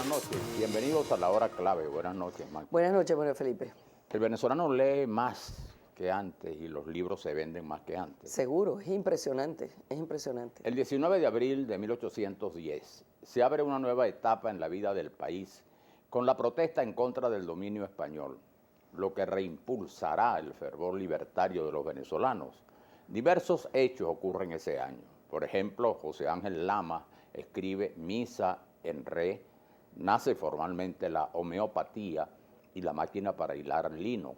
buenas noches. Bienvenidos a la hora clave. Buenas noches, Magda. Buenas noches, Manuel Felipe. El venezolano lee más que antes y los libros se venden más que antes. Seguro, es impresionante, es impresionante. El 19 de abril de 1810 se abre una nueva etapa en la vida del país con la protesta en contra del dominio español, lo que reimpulsará el fervor libertario de los venezolanos. Diversos hechos ocurren ese año. Por ejemplo, José Ángel Lama escribe Misa en Re, nace formalmente la homeopatía y la máquina para hilar lino.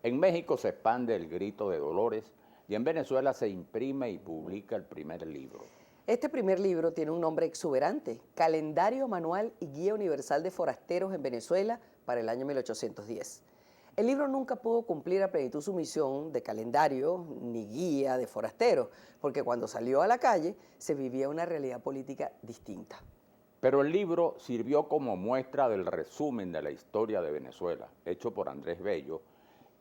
En México se expande el grito de Dolores y en Venezuela se imprime y publica el primer libro. Este primer libro tiene un nombre exuberante, Calendario Manual y Guía Universal de Forasteros en Venezuela para el año 1810. El libro nunca pudo cumplir a plenitud su misión de calendario ni guía de forasteros, porque cuando salió a la calle se vivía una realidad política distinta. Pero el libro sirvió como muestra del resumen de la historia de Venezuela, hecho por Andrés Bello,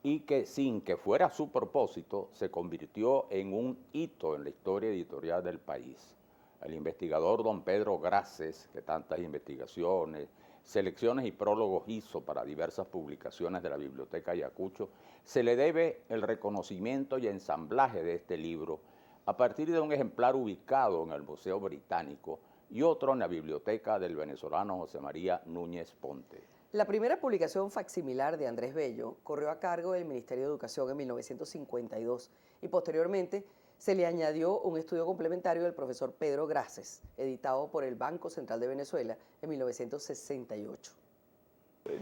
y que sin que fuera su propósito, se convirtió en un hito en la historia editorial del país. El investigador don Pedro Graces, que tantas investigaciones, selecciones y prólogos hizo para diversas publicaciones de la Biblioteca Ayacucho, se le debe el reconocimiento y ensamblaje de este libro a partir de un ejemplar ubicado en el Museo Británico y otro en la biblioteca del venezolano José María Núñez Ponte. La primera publicación facsimilar de Andrés Bello corrió a cargo del Ministerio de Educación en 1952 y posteriormente se le añadió un estudio complementario del profesor Pedro Graces, editado por el Banco Central de Venezuela en 1968.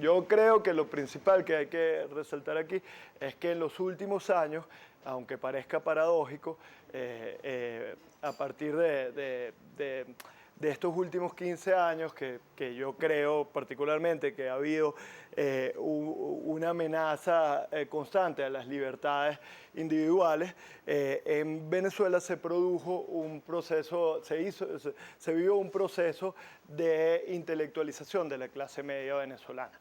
Yo creo que lo principal que hay que resaltar aquí es que en los últimos años, aunque parezca paradójico, a partir de estos últimos 15 años, que yo creo particularmente que ha habido una amenaza constante a las libertades individuales, en Venezuela se produjo un proceso, se vivió un proceso de intelectualización de la clase media venezolana.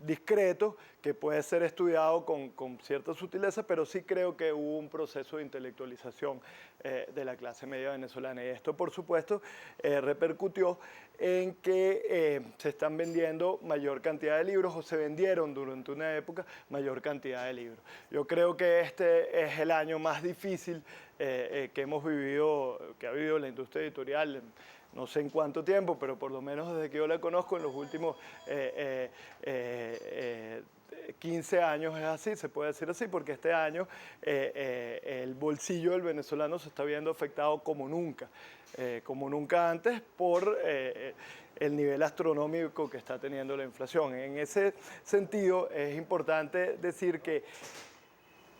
Discreto, que puede ser estudiado con cierta sutileza, pero sí creo que hubo un proceso de intelectualización de la clase media venezolana. Y esto, por supuesto, repercutió en que se están vendiendo mayor cantidad de libros o se vendieron durante una época mayor cantidad de libros. Yo creo que este es el año más difícil que hemos vivido, que ha vivido la industria editorial. No sé en cuánto tiempo, pero por lo menos desde que yo la conozco, en los últimos 15 años es así, se puede decir así, porque este año el bolsillo del venezolano se está viendo afectado como nunca antes por el nivel astronómico que está teniendo la inflación. En ese sentido, es importante decir que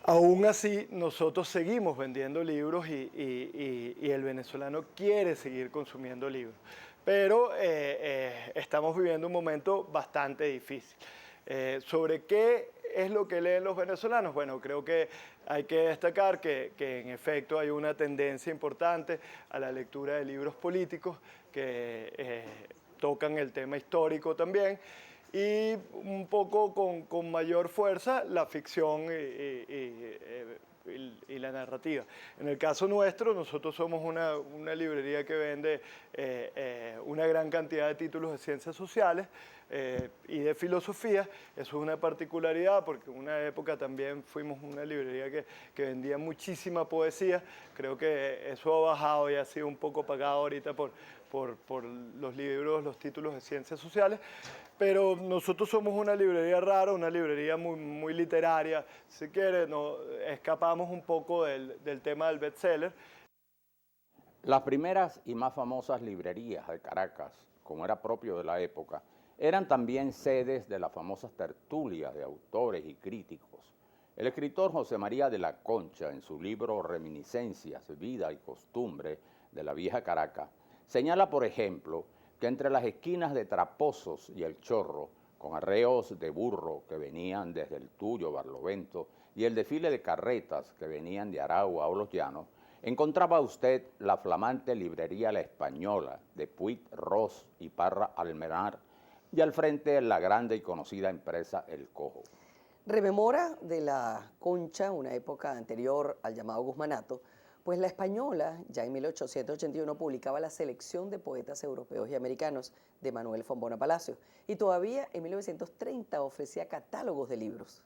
aún así, nosotros seguimos vendiendo libros y el venezolano quiere seguir consumiendo libros. Pero estamos viviendo un momento bastante difícil. ¿Sobre qué es lo que leen los venezolanos? Bueno, creo que hay que destacar que en efecto hay una tendencia importante a la lectura de libros políticos que tocan el tema histórico también, y un poco con mayor fuerza la ficción y la narrativa. En el caso nuestro, nosotros somos una librería que vende una gran cantidad de títulos de ciencias sociales y de filosofía. Eso es una particularidad porque en una época también fuimos una librería que vendía muchísima poesía. Creo que eso ha bajado y ha sido un poco pagado ahorita por los libros, los títulos de ciencias sociales, pero nosotros somos una librería rara, una librería muy literaria. Si quiere, escapamos un poco del tema del bestseller. Las primeras y más famosas librerías de Caracas, como era propio de la época, eran también sedes de las famosas tertulias de autores y críticos. El escritor José María de la Concha, en su libro Reminiscencias, Vida y Costumbre de la Vieja Caracas, señala, por ejemplo, que entre las esquinas de Tramposos y El Chorro, con arreos de burro que venían desde el Tuyo, Barlovento, y el desfile de carretas que venían de Aragua o Los Llanos, encontraba usted la flamante librería La Española, de Puig Ros y Parra Almenar, y al frente la grande y conocida empresa El Cojo. Rememora de la Concha, una época anterior al llamado Guzmanato, Pues La Española, ya en 1881, publicaba la selección de poetas europeos y americanos de Manuel Fombona Palacio, y todavía en 1930 ofrecía catálogos de libros.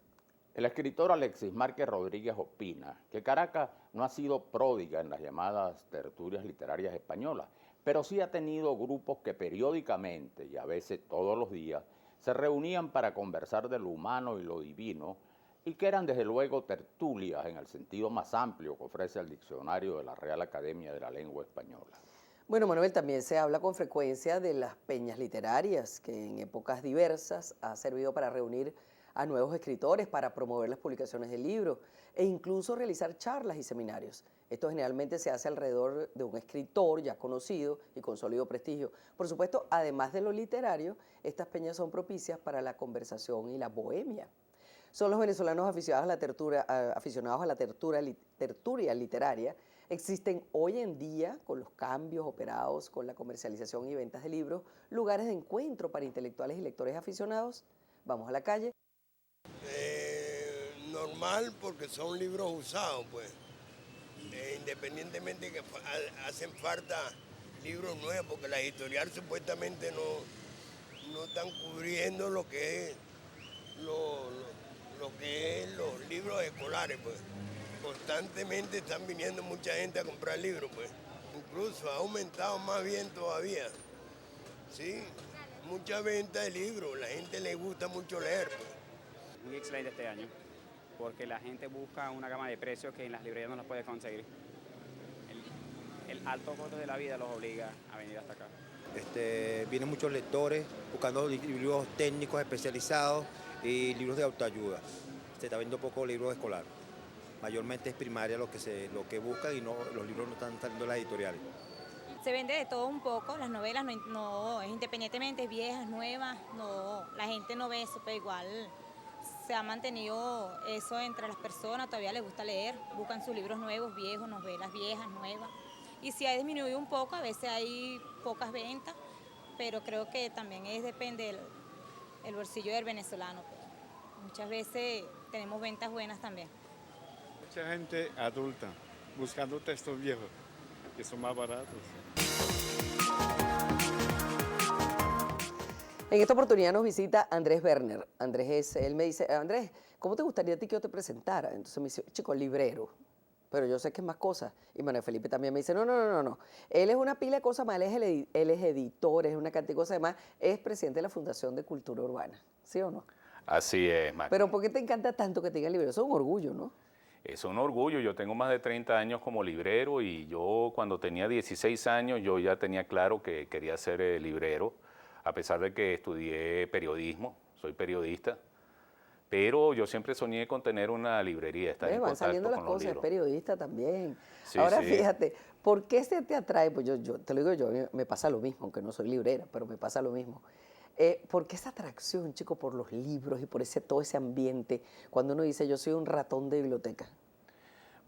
El escritor Alexis Márquez Rodríguez opina que Caracas no ha sido pródiga en las llamadas tertulias literarias españolas, pero sí ha tenido grupos que periódicamente y a veces todos los días se reunían para conversar de lo humano y lo divino, y que eran desde luego tertulias en el sentido más amplio que ofrece el diccionario de la Real Academia de la Lengua Española. Bueno, Manuel, también se habla con frecuencia de las peñas literarias, que en épocas diversas ha servido para reunir a nuevos escritores, para promover las publicaciones de libros e incluso realizar charlas y seminarios. Esto generalmente se hace alrededor de un escritor ya conocido y con sólido prestigio. Por supuesto, además de lo literario, estas peñas son propicias para la conversación y la bohemia. Son los venezolanos aficionados a la tertulia literaria. Existen hoy en día, con los cambios operados con la comercialización y ventas de libros, lugares de encuentro para intelectuales y lectores aficionados. Vamos a la calle. Normal, porque son libros usados, pues. Independientemente que hacen falta libros nuevos, porque las editoriales supuestamente no están cubriendo lo que es los libros escolares, pues. Constantemente están viniendo mucha gente a comprar libros, pues. Incluso ha aumentado más bien todavía. Sí, mucha venta de libros, la gente le gusta mucho leer, pues. Muy excelente este año, porque la gente busca una gama de precios que en las librerías no las puede conseguir. El alto costo de la vida los obliga a venir hasta acá. Vienen muchos lectores buscando libros técnicos especializados y libros de autoayuda. Se está viendo poco libros escolares. Mayormente es primaria lo que buscan y los libros no están saliendo de las editoriales. Se vende de todo un poco, las novelas no es independientemente, viejas, nuevas, no, la gente no ve eso, pero igual se ha mantenido eso entre las personas, todavía les gusta leer, buscan sus libros nuevos, viejos, novelas viejas, nuevas. Y sí ha disminuido un poco, a veces hay pocas ventas, pero creo que también depende del bolsillo del venezolano. Muchas veces tenemos ventas buenas también. Mucha gente adulta buscando textos viejos, que son más baratos. En esta oportunidad nos visita Andrés Werner. Él me dice, Andrés, ¿cómo te gustaría a ti que yo te presentara? Entonces me dice, chico, librero. Pero yo sé que es más cosas. Y Manuel Felipe también me dice, no. Él es una pila de cosas más, él es editor, es una cantidad de cosas, además es presidente de la Fundación de Cultura Urbana. ¿Sí o no? Así es, Magda. Pero ¿por qué te encanta tanto que te digan librero? Eso es un orgullo, ¿no? Es un orgullo. Yo tengo más de 30 años como librero y yo cuando tenía 16 años yo ya tenía claro que quería ser librero, a pesar de que estudié periodismo, soy periodista. Pero yo siempre soñé con tener una librería, estar en Van contacto saliendo las con los cosas, es libros. periodista también. Sí, Ahora sí. fíjate, ¿por qué se te atrae? Pues yo te lo digo yo, a mí me pasa lo mismo, aunque no soy librera, pero me pasa lo mismo. ¿Por qué esa atracción, chico, por los libros y por todo ese ambiente, cuando uno dice yo soy un ratón de biblioteca?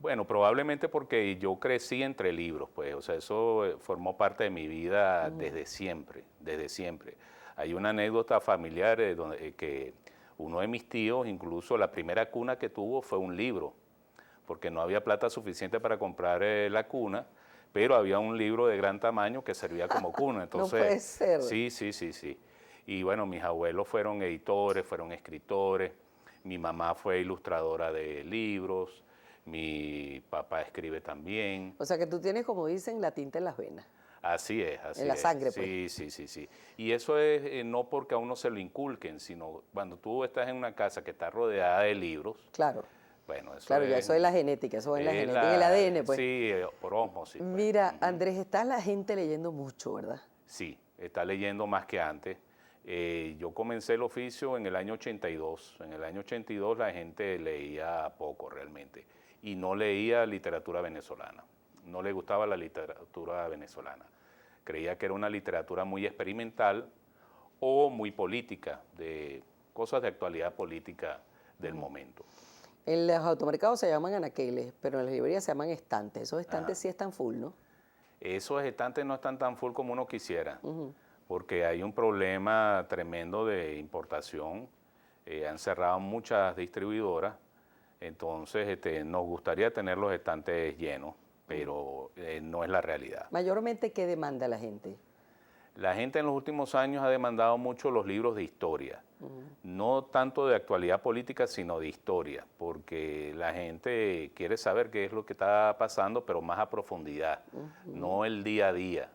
Bueno, probablemente porque yo crecí entre libros, pues, o sea, eso formó parte de mi vida desde siempre, desde siempre. Hay una anécdota familiar que uno de mis tíos, incluso la primera cuna que tuvo fue un libro, porque no había plata suficiente para comprar la cuna, pero había un libro de gran tamaño que servía como cuna. Entonces, no puede ser. Sí. Y bueno, mis abuelos fueron editores, fueron escritores, mi mamá fue ilustradora de libros, mi papá escribe también. O sea que tú tienes, como dicen, la tinta en las venas. Así es, así es. En la sangre, pues. Sí. Y eso es no porque a uno se lo inculquen, sino cuando tú estás en una casa que está rodeada de libros. Claro. Bueno, eso claro, es, ya eso es la genética, eso es la genética, en el ADN, pues. Sí, por ósmosis. Pues. Mira, Andrés, está la gente leyendo mucho, ¿verdad? Sí, está leyendo más que antes. Yo comencé el oficio en el año 82. En el año 82 la gente leía poco realmente y no leía literatura venezolana. No le gustaba la literatura venezolana. Creía que era una literatura muy experimental o muy política, de cosas de actualidad política del momento. En los automercados se llaman anaqueles, pero en las librerías se llaman estantes. Esos estantes sí están full, ¿no? Esos estantes no están tan full como uno quisiera, porque hay un problema tremendo de importación. Han cerrado muchas distribuidoras, entonces nos gustaría tener los estantes llenos. pero no es la realidad. Mayormente, ¿qué demanda la gente? La gente en los últimos años ha demandado mucho los libros de historia, no tanto de actualidad política, sino de historia, porque la gente quiere saber qué es lo que está pasando, pero más a profundidad, no el día a día,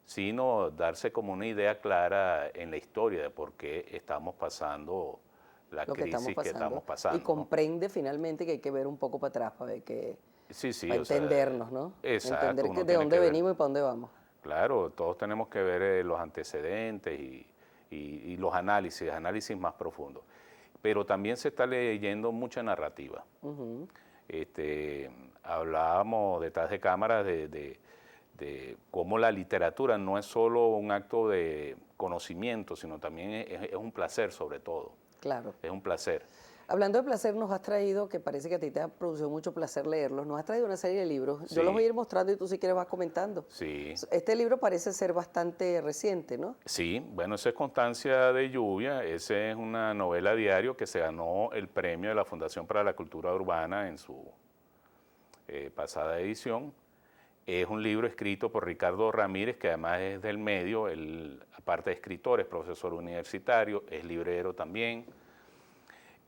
sino darse como una idea clara en la historia de por qué estamos pasando la crisis que estamos pasando. Y comprende finalmente que hay que ver un poco para atrás para ver que, para entendernos, ¿no? Exacto. Entender de dónde venimos y para dónde vamos. Claro, todos tenemos que ver los antecedentes y los análisis más profundos. Pero también se está leyendo mucha narrativa. Hablábamos detrás de cámaras de cómo la literatura no es solo un acto de conocimiento, sino también es un placer sobre todo. Claro. Es un placer. Hablando de placer, nos has traído, que parece que a ti te ha producido mucho placer leerlos, nos has traído una serie de libros. Sí. Yo los voy a ir mostrando y tú si quieres vas comentando. Sí. Este libro parece ser bastante reciente, ¿no? Sí, bueno, esa es Constancia de Lluvia, esa es una novela diario que se ganó el premio de la Fundación para la Cultura Urbana en su pasada edición. Es un libro escrito por Ricardo Ramírez, que además es del medio, él, aparte de escritor, es profesor universitario, es librero también.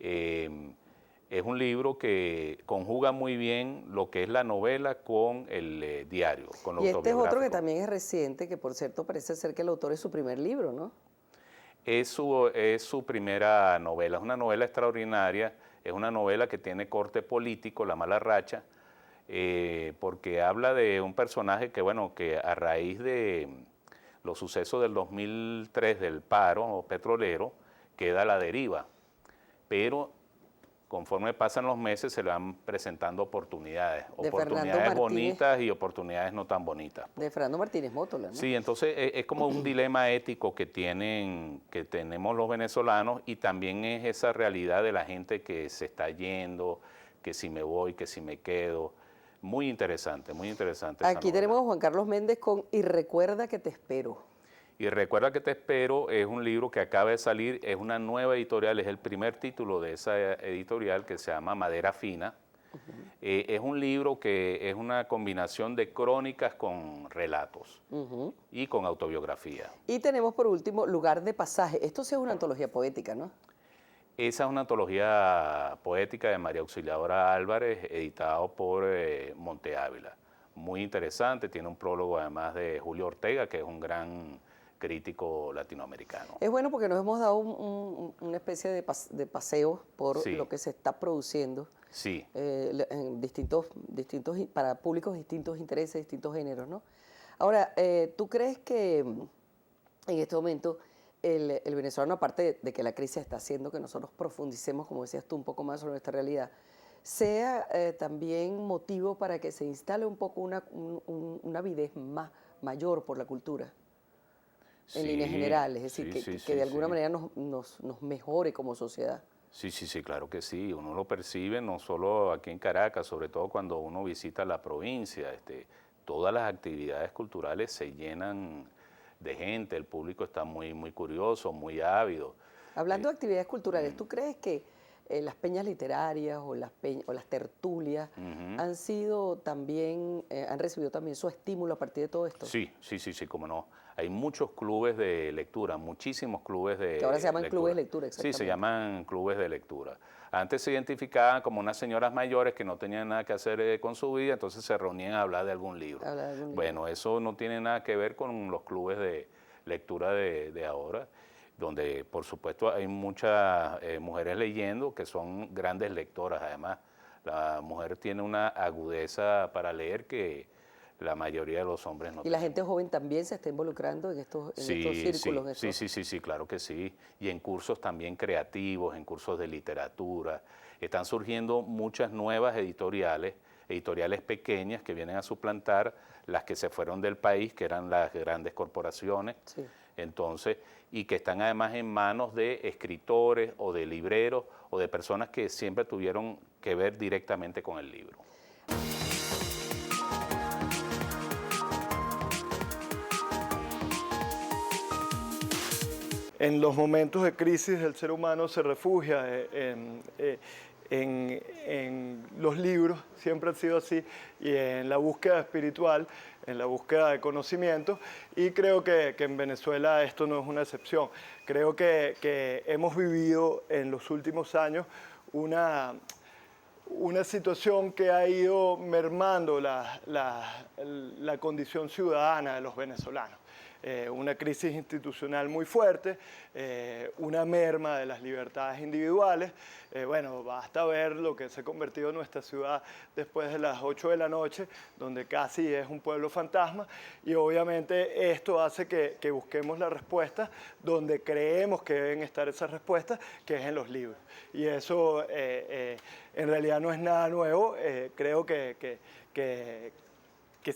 Es un libro que conjuga muy bien lo que es la novela con el diario, con lo autobiográfico. Y este es otro que también es reciente, que por cierto parece ser que el autor es su primer libro, ¿no? Es su primera novela, es una novela extraordinaria, es una novela que tiene corte político, La mala racha, porque habla de un personaje que, bueno, que a raíz de los sucesos del 2003 del paro petrolero, queda a la deriva. Pero conforme pasan los meses se le van presentando oportunidades bonitas y oportunidades no tan bonitas. De Fernando Martínez Mótola, ¿no? Sí, entonces es como un dilema ético que tenemos los venezolanos y también es esa realidad de la gente que se está yendo, que si me voy, que si me quedo. Muy interesante, muy interesante. Aquí tenemos a Juan Carlos Méndez con Y recuerda que te espero. Y recuerda que te espero es un libro que acaba de salir, es una nueva editorial, es el primer título de esa editorial que se llama Madera Fina. Es un libro que es una combinación de crónicas con relatos y con autobiografía. Y tenemos por último Lugar de Pasaje. Esto sí es una antología poética, ¿no? Esa es una antología poética de María Auxiliadora Álvarez, editado por Monte Ávila. Muy interesante, tiene un prólogo además de Julio Ortega, que es un gran crítico latinoamericano. Es bueno porque nos hemos dado una especie de paseo por lo que se está produciendo en para públicos distintos intereses, distintos géneros, ¿no? Ahora, ¿tú crees que en este momento el venezolano, aparte de que la crisis está haciendo que nosotros profundicemos, como decías tú, un poco más sobre nuestra realidad, sea también motivo para que se instale un poco una avidez mayor por la cultura? En líneas generales, es decir, que de alguna manera nos mejore como sociedad. Sí, claro que sí, uno lo percibe no solo aquí en Caracas, sobre todo cuando uno visita la provincia, todas las actividades culturales se llenan de gente, el público está muy, muy curioso, muy ávido. Hablando de actividades culturales, ¿tú crees que las peñas literarias o las tertulias han sido también, han recibido también su estímulo a partir de todo esto? Sí, cómo no. Hay muchos clubes de lectura, muchísimos clubes de lectura. Que ahora se llaman clubes de lectura, exactamente. Sí, se llaman clubes de lectura. Antes se identificaban como unas señoras mayores que no tenían nada que hacer con su vida, entonces se reunían a hablar de algún libro. Bueno, eso no tiene nada que ver con los clubes de lectura de ahora, donde por supuesto hay muchas mujeres leyendo que son grandes lectoras. Además, la mujer tiene una agudeza para leer que la mayoría de los hombres no tienen. ¿Y la gente joven también se está involucrando en estos círculos? Sí, claro que sí. Y en cursos también creativos, en cursos de literatura. Están surgiendo muchas nuevas editoriales pequeñas que vienen a suplantar las que se fueron del país, que eran las grandes corporaciones. Sí. Entonces, y que están además en manos de escritores o de libreros o de personas que siempre tuvieron que ver directamente con el libro. En los momentos de crisis el ser humano se refugia en los libros, siempre ha sido así, y en la búsqueda espiritual, en la búsqueda de conocimiento, y creo que en Venezuela esto no es una excepción. Creo que hemos vivido en los últimos años una situación que ha ido mermando la condición ciudadana de los venezolanos. Una crisis institucional muy fuerte, una merma de las libertades individuales. Bueno, basta ver lo que se ha convertido en nuestra ciudad después de las 8 de la noche, donde casi es un pueblo fantasma, y obviamente esto hace que busquemos la respuesta donde creemos que deben estar esas respuestas, que es en los libros. Y eso en realidad no es nada nuevo. Creo que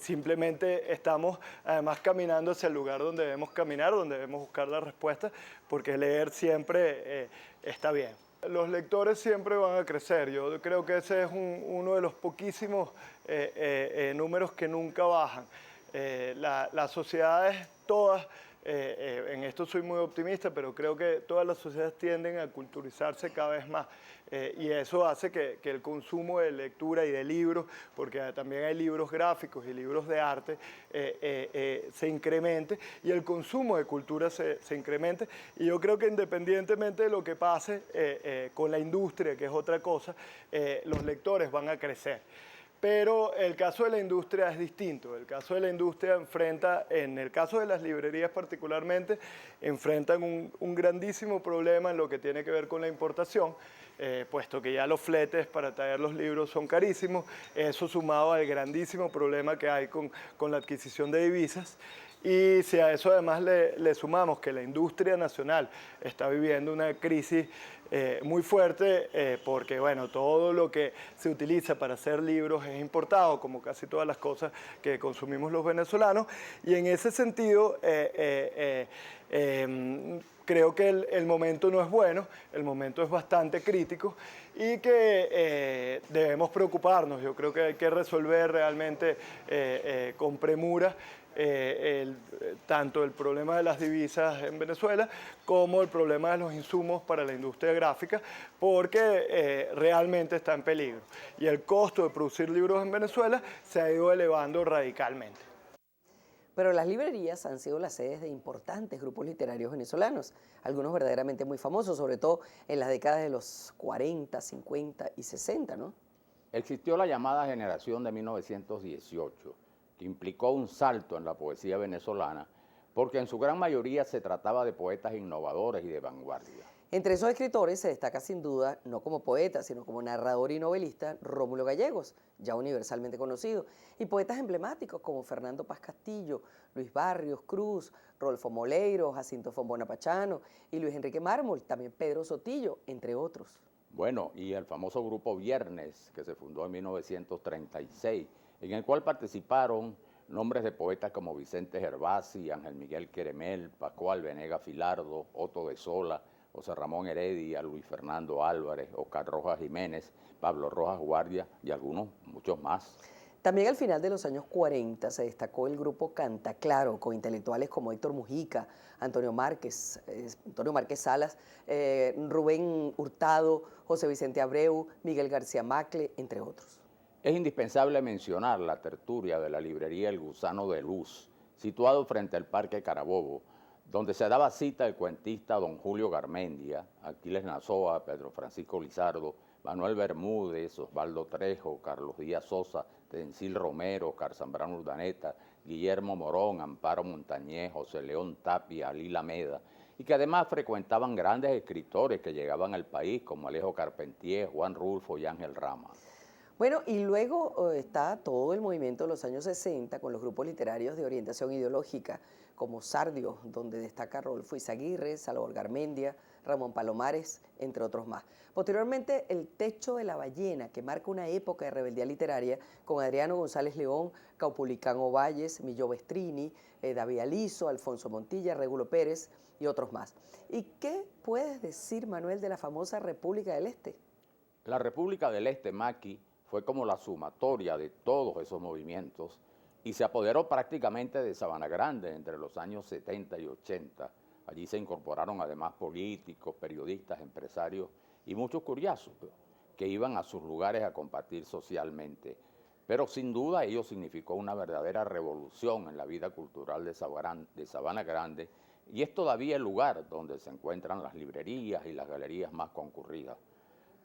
simplemente estamos además caminando hacia el lugar donde debemos caminar, donde debemos buscar la respuesta, porque leer siempre está bien. Los lectores siempre van a crecer. Yo creo que ese es uno de los poquísimos números que nunca bajan. Las sociedades todas, en esto soy muy optimista, pero creo que todas las sociedades tienden a culturizarse cada vez más. Y eso hace que el consumo de lectura y de libros, porque también hay libros gráficos y libros de arte, se incremente, y el consumo de cultura se incremente. Y yo creo que independientemente de lo que pase con la industria, que es otra cosa, los lectores van a crecer. Pero el caso de la industria es distinto. El caso de la industria enfrenta, en el caso de las librerías particularmente, enfrentan un grandísimo problema en lo que tiene que ver con la importación, puesto que ya los fletes para traer los libros son carísimos, eso sumado al grandísimo problema que hay con la adquisición de divisas. Y si a eso además le sumamos que la industria nacional está viviendo una crisis muy fuerte, porque bueno, todo lo que se utiliza para hacer libros es importado, como casi todas las cosas que consumimos los venezolanos, y en ese sentido creo que el momento no es bueno, el momento es bastante crítico, y que debemos preocuparnos. Yo creo que hay que resolver realmente con premura tanto el problema de las divisas en Venezuela como el problema de los insumos para la industria gráfica, porque realmente está en peligro. Y el costo de producir libros en Venezuela se ha ido elevando radicalmente. Pero las librerías han sido las sedes de importantes grupos literarios venezolanos, algunos verdaderamente muy famosos, sobre todo en las décadas de los 40, 50 y 60, ¿no? Existió la llamada generación de 1918, que implicó un salto en la poesía venezolana, porque en su gran mayoría se trataba de poetas innovadores y de vanguardia. Entre esos escritores se destaca sin duda, no como poeta, sino como narrador y novelista, Rómulo Gallegos, ya universalmente conocido, y poetas emblemáticos como Fernando Paz Castillo, Luis Barrios Cruz, Rodolfo Moleiro, Jacinto Fombona Pachano y Luis Enrique Mármol, también Pedro Sotillo, entre otros. Bueno, y el famoso grupo Viernes, que se fundó en 1936, en el cual participaron nombres de poetas como Vicente Gervasi, Ángel Miguel Queremel, Pascual Venegas Filardo, Otto de Sola, José Ramón Heredia, Luis Fernando Álvarez, Oscar Rojas Jiménez, Pablo Rojas Guardia y muchos más. También al final de los años 40 se destacó el grupo Canta Claro, con intelectuales como Héctor Mujica, Antonio Márquez Salas, Rubén Hurtado, José Vicente Abreu, Miguel García Macle, entre otros. Es indispensable mencionar la tertulia de la librería El Gusano de Luz, situado frente al Parque Carabobo, donde se daba cita el cuentista don Julio Garmendia, Aquiles Nazoa, Pedro Francisco Lizardo, Manuel Bermúdez, Osvaldo Trejo, Carlos Díaz Sosa, Tencil Romero, Oscar Zambrano Urdaneta, Guillermo Morón, Amparo Montañez, José León Tapia, Alí Lameda, y que además frecuentaban grandes escritores que llegaban al país como Alejo Carpentier, Juan Rulfo y Ángel Rama. Bueno, y luego está todo el movimiento de los años 60 con los grupos literarios de orientación ideológica, como Sardio, donde destaca Rodolfo Izaguirre, Salvador Garmendia, Ramón Palomares, entre otros más. Posteriormente, El Techo de la Ballena, que marca una época de rebeldía literaria con Adriano González León, Caupolicán Ovalles, Millo Bestrini, David Aliso, Alfonso Montilla, Regulo Pérez y otros más. ¿Y qué puedes decir, Manuel, de la famosa República del Este? La República del Este, Maki, fue como la sumatoria de todos esos movimientos y se apoderó prácticamente de Sabana Grande entre los años 70 y 80. Allí se incorporaron además políticos, periodistas, empresarios y muchos curiosos que iban a sus lugares a compartir socialmente. Pero sin duda ello significó una verdadera revolución en la vida cultural de Sabana Grande, y es todavía el lugar donde se encuentran las librerías y las galerías más concurridas.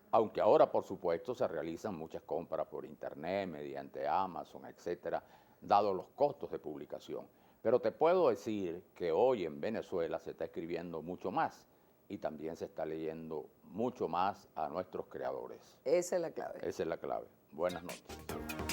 Aunque ahora, por supuesto, se realizan muchas compras por internet, mediante Amazon, etcétera, dado los costos de publicación. Pero te puedo decir que hoy en Venezuela se está escribiendo mucho más y también se está leyendo mucho más a nuestros creadores. Esa es la clave. Esa es la clave. Buenas noches.